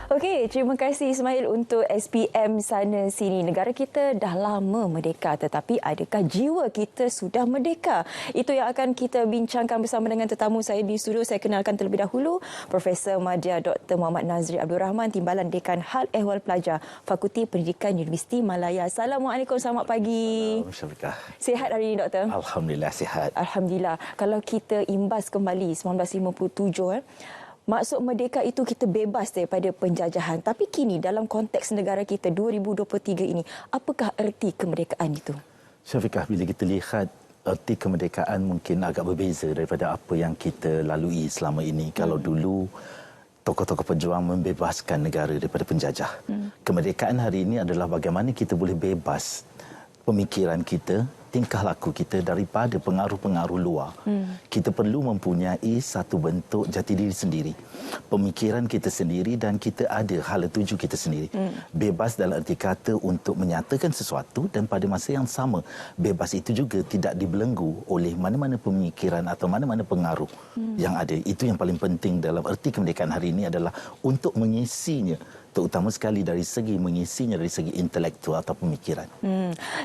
Okey, terima kasih Ismail untuk SPM sana sini. Negara kita dah lama merdeka, tetapi adakah jiwa kita sudah merdeka? Itu yang akan kita bincangkan bersama dengan tetamu saya di studio. Saya kenalkan terlebih dahulu Profesor Madya Dr. Muhammad Nazri Abdul Rahman, Timbalan Dekan Hal Ehwal Pelajar, Fakulti Pendidikan Universiti Malaya. Assalamualaikum, selamat pagi. Assalamualaikum. Sihat hari ini, Doktor? Alhamdulillah, sihat. Alhamdulillah. Kalau kita imbas kembali 1957, maksud merdeka itu kita bebas daripada penjajahan. Tapi kini dalam konteks negara kita 2023 ini, apakah erti kemerdekaan itu? Syafiqah, bila kita lihat erti kemerdekaan mungkin agak berbeza daripada apa yang kita lalui selama ini. Kalau dulu tokoh-tokoh pejuang membebaskan negara daripada penjajah. Kemerdekaan hari ini adalah bagaimana kita boleh bebas pemikiran kita, tingkah laku kita daripada pengaruh-pengaruh luar. Kita perlu mempunyai satu bentuk jati diri sendiri. Pemikiran kita sendiri dan kita ada hala tuju kita sendiri. Bebas dalam erti kata untuk menyatakan sesuatu dan pada masa yang sama, bebas itu juga tidak dibelenggu oleh mana-mana pemikiran atau mana-mana pengaruh yang ada. Itu yang paling penting dalam erti kemerdekaan hari ini adalah untuk mengisinya, terutama sekali dari segi mengisinya dari segi intelektual atau pemikiran.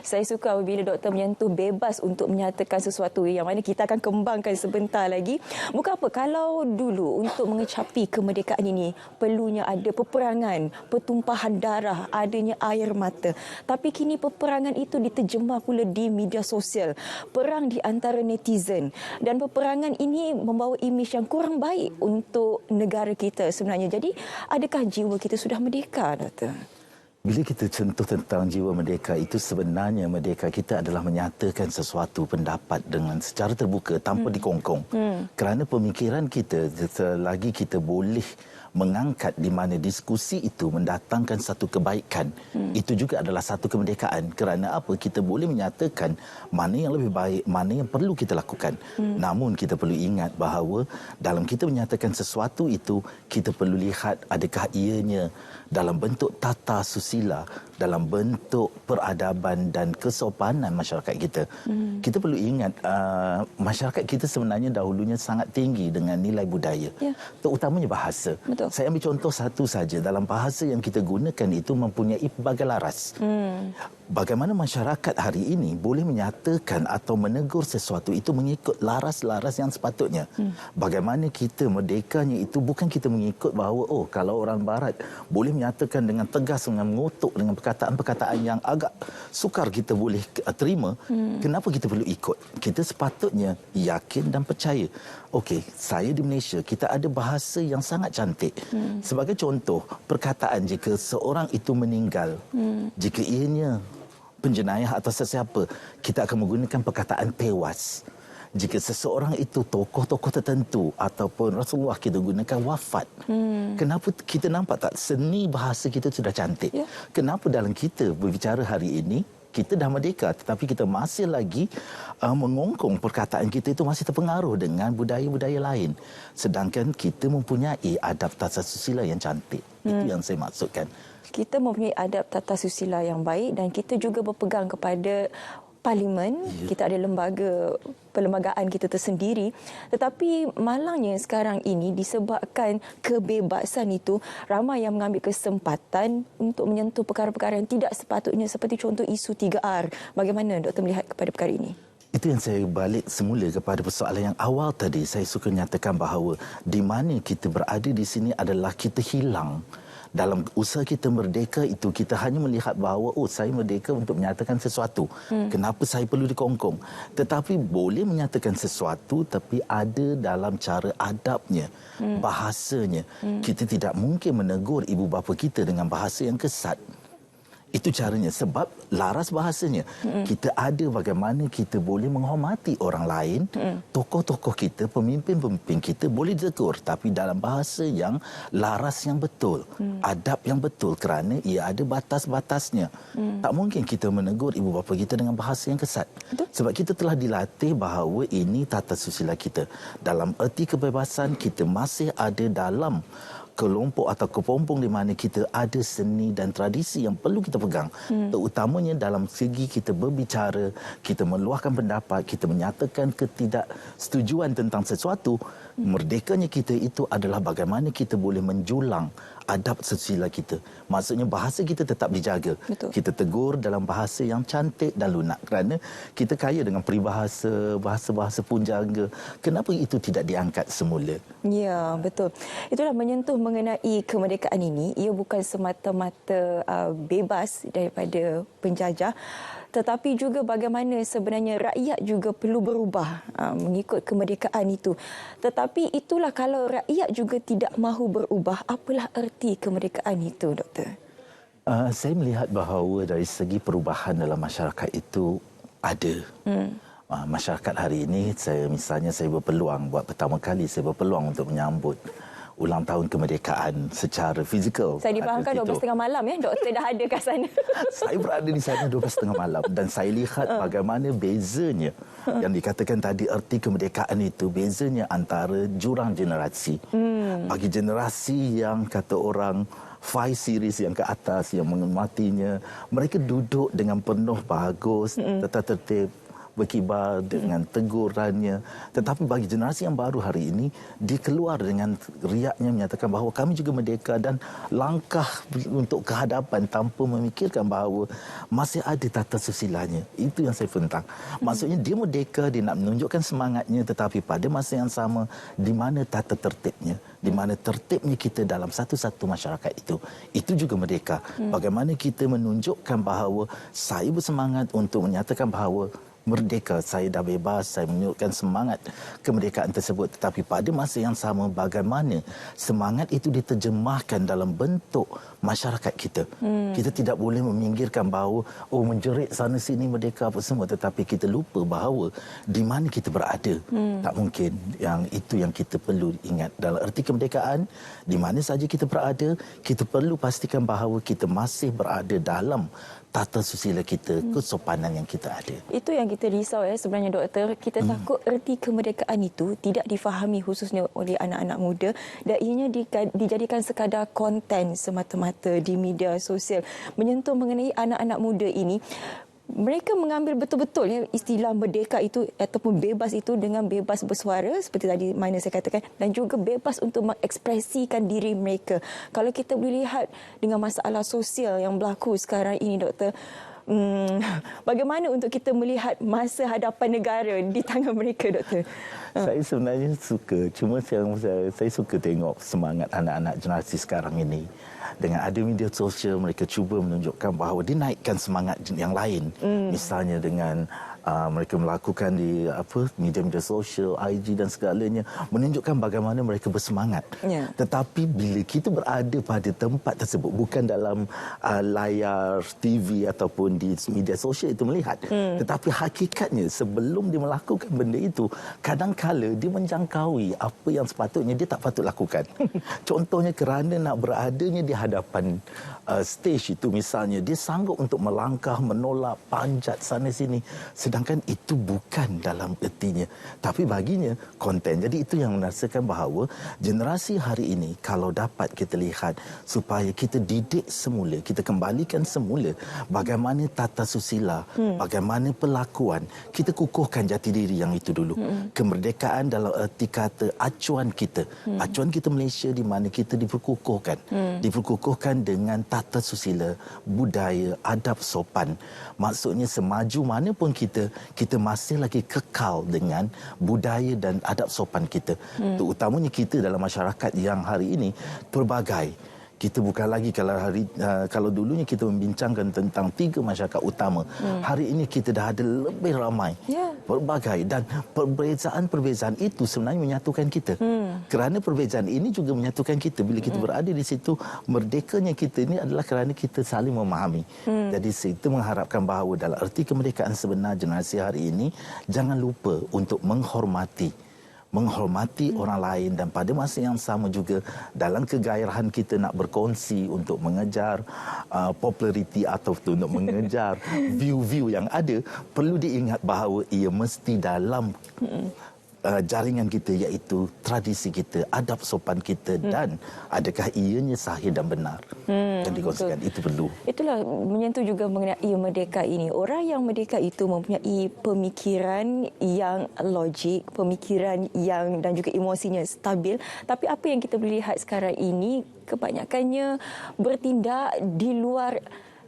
Saya suka apabila doktor menyentuh bebas untuk menyatakan sesuatu yang mana kita akan kembangkan sebentar lagi. Bukan apa, kalau dulu untuk mengecapi kemerdekaan ini perlunya ada peperangan, pertumpahan darah, adanya air mata. Tapi kini peperangan itu diterjemah pula di media sosial. Perang di antara netizen. Dan peperangan ini membawa imej yang kurang baik untuk negara kita sebenarnya. Jadi adakah jiwa kita sudah merdeka, Doktor? Bila kita sentuh tentang jiwa merdeka, itu sebenarnya merdeka kita adalah menyatakan sesuatu pendapat dengan secara terbuka tanpa dikongkong. Kerana pemikiran kita, selagi kita boleh mengangkat di mana diskusi itu mendatangkan satu kebaikan, itu juga adalah satu kemerdekaan. Kerana apa? Kita boleh menyatakan mana yang lebih baik, mana yang perlu kita lakukan. Namun kita perlu ingat bahawa dalam kita menyatakan sesuatu itu, kita perlu lihat adakah ianya dalam bentuk tata susila, dalam bentuk peradaban dan kesopanan masyarakat kita. Kita perlu ingat masyarakat kita sebenarnya dahulunya sangat tinggi dengan nilai budaya, terutamanya bahasa. Betul. Saya ambil contoh satu saja. Dalam bahasa yang kita gunakan itu mempunyai pelbagai laras. Bagaimana masyarakat hari ini boleh menyatakan atau menegur sesuatu itu mengikut laras-laras yang sepatutnya. Bagaimana kita merdekanya itu bukan kita mengikut bahawa kalau orang barat boleh menyatakan dengan tegas, dengan mengutuk, dengan perkataan-perkataan yang agak sukar kita boleh terima, kenapa kita perlu ikut? Kita sepatutnya yakin dan percaya. Okey, saya di Malaysia, kita ada bahasa yang sangat cantik. Sebagai contoh, perkataan jika seorang itu meninggal, jika ianya penjenayah atau sesiapa, kita akan menggunakan perkataan tewas. Jika seseorang itu tokoh-tokoh tertentu ataupun Rasulullah, kita gunakan wafat. Kenapa kita nampak tak seni bahasa kita sudah cantik? Kenapa dalam kita berbicara hari ini kita dah merdeka tetapi kita masih lagi mengongkong perkataan kita itu masih terpengaruh dengan budaya-budaya lain. Sedangkan kita mempunyai adab tata susila yang cantik. Itu yang saya maksudkan. Kita mempunyai adab tata susila yang baik dan kita juga berpegang kepada parlimen. Kita ada lembaga perlembagaan kita tersendiri. Tetapi malangnya sekarang ini disebabkan kebebasan itu, ramai yang mengambil kesempatan untuk menyentuh perkara-perkara yang tidak sepatutnya, seperti contoh isu 3R. Bagaimana Doktor melihat kepada perkara ini? Itu yang saya balik semula kepada persoalan yang awal tadi. Saya suka nyatakan bahawa di mana kita berada di sini adalah kita hilang. Dalam usaha kita merdeka itu, kita hanya melihat bahawa saya merdeka untuk menyatakan sesuatu. Kenapa saya perlu dikongkong? Tetapi boleh menyatakan sesuatu tapi ada dalam cara adabnya, bahasanya. Kita tidak mungkin menegur ibu bapa kita dengan bahasa yang kesat. Itu caranya, sebab laras bahasanya. Kita ada bagaimana kita boleh menghormati orang lain, tokoh-tokoh kita, pemimpin-pemimpin kita boleh ditegur, tapi dalam bahasa yang laras yang betul, adab yang betul, kerana ia ada batas-batasnya. Tak mungkin kita menegur ibu bapa kita dengan bahasa yang kesat. Sebab kita telah dilatih bahawa ini tata susila kita. Dalam erti kebebasan, kita masih ada dalam kelompok atau kepompong di mana kita ada seni dan tradisi yang perlu kita pegang. Terutamanya dalam segi kita berbicara, kita meluahkan pendapat, kita menyatakan ketidaksetujuan tentang sesuatu. Merdekanya kita itu adalah bagaimana kita boleh menjulang adab susila kita. Maksudnya bahasa kita tetap dijaga. Betul. Kita tegur dalam bahasa yang cantik dan lunak kerana kita kaya dengan peribahasa, bahasa-bahasa punjaga. Kenapa itu tidak diangkat semula? Ya, betul. Itulah menyentuh mengenai kemerdekaan ini. Ia bukan semata-mata bebas daripada penjajah, tetapi juga bagaimana sebenarnya rakyat juga perlu berubah mengikut kemerdekaan itu. Tetapi itulah kalau rakyat juga tidak mahu berubah, apalah erti kemerdekaan itu, Doktor? Saya melihat bahawa dari segi perubahan dalam masyarakat itu ada. Masyarakat hari ini, saya berpeluang, buat pertama kali saya berpeluang untuk menyambut ulang tahun kemerdekaan secara fizikal. Saya difahamkan 12.30 malam ya, Doktor dah ada kat sana. Saya berada di sana 12.30 malam dan saya lihat bagaimana bezanya yang dikatakan tadi erti kemerdekaan itu, bezanya antara jurang generasi. Bagi generasi yang kata orang 5 series yang ke atas yang menghormatinya, mereka duduk dengan penuh bagus, tetap tertib, berkibar dengan tegurannya. Tetapi bagi generasi yang baru hari ini, dia keluar dengan riaknya menyatakan bahawa kami juga merdeka dan langkah untuk kehadapan tanpa memikirkan bahawa masih ada tata susilanya. Itu yang saya fentang. Maksudnya dia merdeka, dia nak menunjukkan semangatnya, tetapi pada masa yang sama, di mana tata tertibnya, di mana tertibnya kita dalam satu-satu masyarakat itu. Itu juga merdeka. Bagaimana kita menunjukkan bahawa saya bersemangat untuk menyatakan bahawa merdeka, saya dah bebas, saya menunjukkan semangat kemerdekaan tersebut. Tetapi pada masa yang sama, bagaimana semangat itu diterjemahkan dalam bentuk masyarakat kita. Kita tidak boleh meminggirkan bahawa menjerit sana sini merdeka apa semua, tetapi kita lupa bahawa di mana kita berada. Tak mungkin. Itu yang kita perlu ingat. Dalam erti kemerdekaan, di mana saja kita berada, kita perlu pastikan bahawa kita masih berada dalam tata susila kita, kesopanan yang kita ada. Itu yang kita risau sebenarnya, Doktor. Kita takut erti kemerdekaan itu tidak difahami khususnya oleh anak-anak muda dan ianya dijadikan sekadar konten semata-mata di media sosial. Menyentuh mengenai anak-anak muda ini, mereka mengambil betul-betul istilah merdeka itu ataupun bebas itu dengan bebas bersuara seperti tadi mana saya katakan, dan juga bebas untuk mengekspresikan diri mereka. Kalau kita boleh lihat dengan masalah sosial yang berlaku sekarang ini, Doktor, bagaimana untuk kita melihat masa hadapan negara di tangan mereka, Doktor? Saya sebenarnya suka, cuma saya suka tengok semangat anak-anak generasi sekarang ini. Dengan ada media sosial, mereka cuba menunjukkan bahawa dinaikkan semangat yang lain. Misalnya dengan mereka melakukan di media-media sosial, IG dan segalanya, menunjukkan bagaimana mereka bersemangat. Tetapi bila kita berada pada tempat tersebut, bukan dalam layar TV ataupun di media sosial itu melihat, tetapi hakikatnya sebelum dia melakukan benda itu, kadang-kala dia menjangkaui apa yang sepatutnya dia tak patut lakukan. Contohnya kerana nak beradanya di hadapan stage itu, misalnya dia sanggup untuk melangkah, menolak, panjat sana sini, sedangkan itu bukan dalam ertinya, tapi baginya konten. Jadi itu yang merasakan bahawa generasi hari ini, kalau dapat kita lihat supaya kita didik semula, kita kembalikan semula bagaimana tata susila, bagaimana perlakuan, kita kukuhkan jati diri yang itu dulu. Kemerdekaan dalam erti kata acuan kita, acuan kita Malaysia, di mana kita diperkukuhkan dengan tata susila, budaya, adab sopan. Maksudnya semaju mana pun kita masih lagi kekal dengan budaya dan adab sopan kita. Terutamanya kita dalam masyarakat yang hari ini pelbagai. Kita bukan lagi kalau dulunya kita membincangkan tentang 3 masyarakat utama. Hari ini kita dah ada lebih ramai. Pelbagai, dan perbezaan itu sebenarnya menyatukan kita. Kerana perbezaan ini juga menyatukan kita. Bila kita berada di situ, merdekanya kita ini adalah kerana kita saling memahami. Jadi itu mengharapkan bahawa dalam erti kemerdekaan sebenar generasi hari ini, jangan lupa untuk menghormati orang lain, dan pada masa yang sama juga dalam kegairahan kita nak berkongsi untuk mengejar populariti atau untuk mengejar view-view yang ada, perlu diingat bahawa ia mesti dalam jaringan kita, iaitu tradisi kita, adab sopan kita dan adakah ianya sahih dan benar yang dikongsikan. Itu perlu. Itulah menyentuh juga mengenai merdeka ini. Orang yang merdeka itu mempunyai pemikiran yang logik, pemikiran yang dan juga emosinya stabil. Tapi apa yang kita boleh lihat sekarang ini kebanyakannya bertindak di luar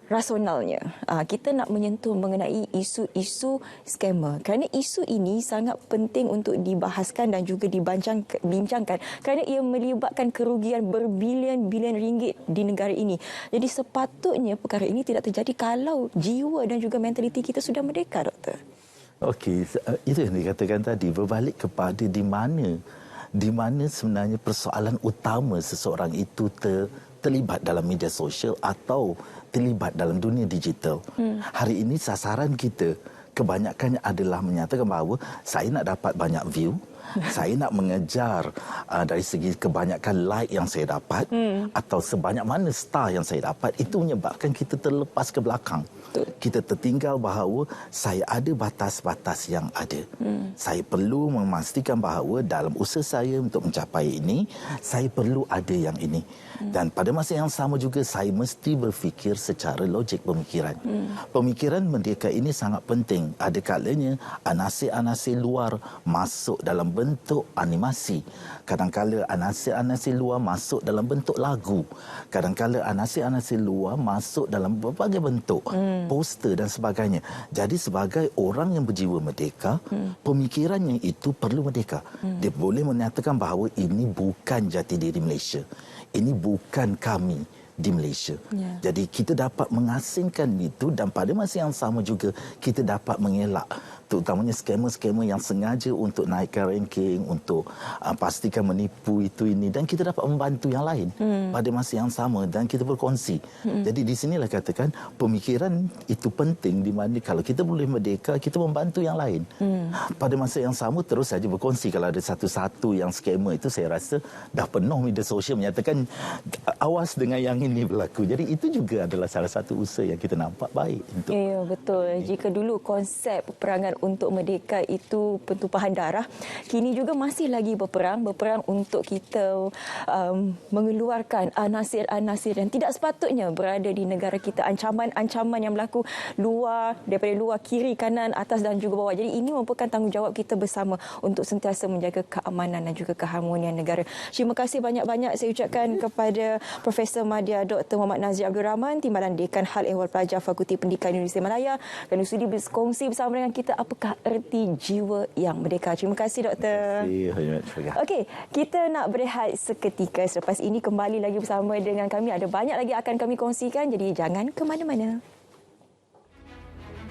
rasionalnya. Kita nak menyentuh mengenai isu-isu skamer. Kerana isu ini sangat penting untuk dibahaskan dan juga dibincangkan kerana ia melibatkan kerugian berbilion-bilion ringgit di negara ini. Jadi sepatutnya perkara ini tidak terjadi kalau jiwa dan juga mentaliti kita sudah merdeka, Doktor. Okey, itu yang dikatakan tadi, berbalik kepada di mana sebenarnya persoalan utama seseorang itu terlibat dalam media sosial atau terlibat dalam dunia digital. Hari ini sasaran kita kebanyakannya adalah menyatakan bahawa saya nak dapat banyak view, saya nak mengejar dari segi kebanyakan like yang saya dapat atau sebanyak mana star yang saya dapat. Itu menyebabkan kita terlepas ke belakang. Kita tertinggal bahawa saya ada batas-batas yang ada. Saya perlu memastikan bahawa dalam usaha saya untuk mencapai ini, saya perlu ada yang ini. Dan pada masa yang sama juga saya mesti berfikir secara logik pemikiran. Pemikiran merdeka ini sangat penting. Ada kalanya anasir-anasir luar masuk dalam bentuk animasi. Kadang-kadang anasir-anasir luar masuk dalam bentuk lagu. Kadang-kadang anasir-anasir luar masuk dalam berbagai bentuk. Poster dan sebagainya. Jadi sebagai orang yang berjiwa merdeka, pemikirannya itu perlu merdeka. Dia boleh menyatakan bahawa ini bukan jati diri Malaysia. Ini bukan kami di Malaysia. Jadi kita dapat mengasingkan itu dan pada masa yang sama juga kita dapat mengelak terutamanya skamer-skamer yang sengaja untuk naikkan ranking, untuk pastikan menipu itu ini, dan kita dapat membantu yang lain pada masa yang sama dan kita berkongsi. Jadi di sinilah katakan pemikiran itu penting, di mana kalau kita boleh merdeka, kita membantu yang lain. Pada masa yang sama terus saja berkongsi. Kalau ada satu-satu yang skamer itu, saya rasa dah penuh media sosial menyatakan awas dengan yang ini berlaku. Jadi itu juga adalah salah satu usaha yang kita nampak baik untuk. Ya, betul. Jika dulu konsep peperangan untuk merdeka itu pertumpahan darah, kini juga masih lagi berperang untuk kita mengeluarkan anasir-anasir yang tidak sepatutnya berada di negara kita. Ancaman-ancaman yang berlaku daripada luar, kiri, kanan, atas dan juga bawah. Jadi ini merupakan tanggungjawab kita bersama untuk sentiasa menjaga keamanan dan juga keharmonian negara. Terima kasih banyak-banyak saya ucapkan kepada Profesor Madya Dr. Muhammad Nazir Abdul Rahman, Timbalan Dekan Hal Ehwal Pelajar Fakulti Pendidikan Universiti Malaya, dan sudi berkongsi bersama dengan kita apakah erti jiwa yang merdeka. Terima kasih, Doktor. Terima kasih. Okey, kita nak berehat seketika. Selepas ini kembali lagi bersama dengan kami. Ada banyak lagi akan kami kongsikan, jadi jangan ke mana-mana.